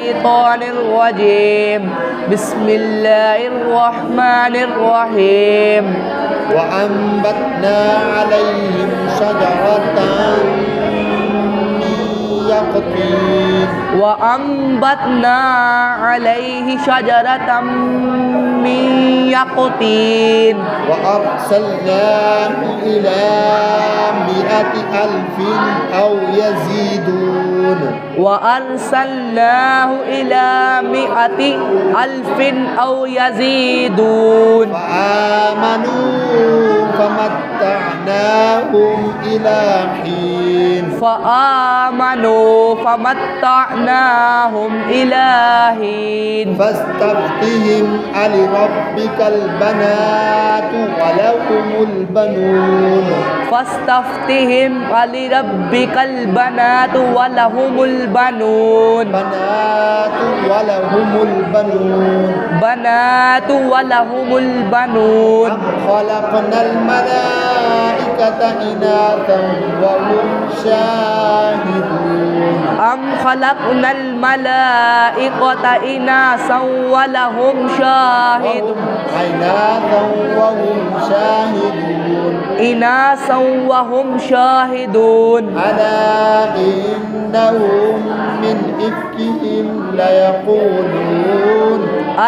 الشيطان الرجيم بسم الله الرحمن الرحيم وأنبتنا عليهم شجرة من يقطين وأنبتنا عليه شجرة من يقطين وأرسلناه إلى 100,000 أو يزيدون وأرسلناه إلى 100,000 أو يزيدون فآمنوا فمتعناهم إلى حين فآمنوا فمتعناهم إلى حين فاستفتهم ألربك البنات ولهم البنون فاستفتهم ألربك البنات ولهم البنون بنات ولهم البنون بنات ولهم البنون أم خلقنا الملائكة إناثا وهم شاهدون أم خلقنا الملائكة إناثا ولهم شاهدون إناثا وهم شاهدون إناثا وهم شاهدون ألا إنهم من إفكهم ليقولون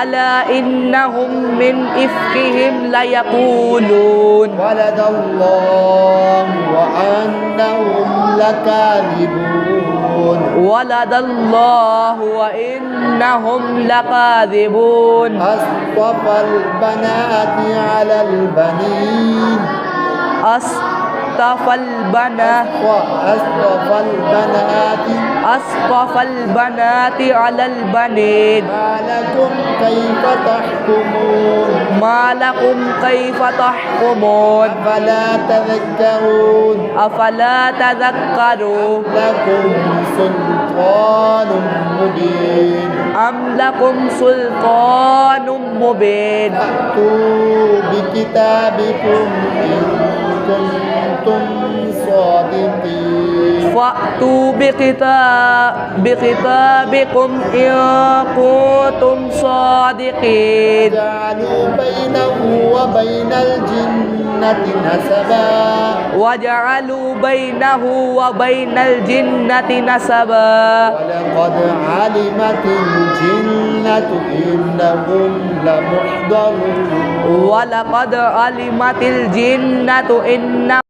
ألا إنهم من إفكهم ليقولون ولد الله وأنهم لكاذبون ولد الله وإنهم لكاذبون أصطفى البنات على البنين أصطفى البنات أصطفى البنات على البنين ما لكم كيف تحكمون ما لكم كيف تحكمون أفلا تذكرون أفلا تذكرون لكم سلطان مبين أم لكم سلطان مبين فأتوا بكتابكم إن كنتم صادقين فأتوا بكتابكم إن كنتم صادقين جعلوا بينه وبين الجنة نسبا وجعلوا بينه وبين الجنة نسبا ولقد علمت الجنة إنهم لمحضرون ولقد علمت الجنة إنهم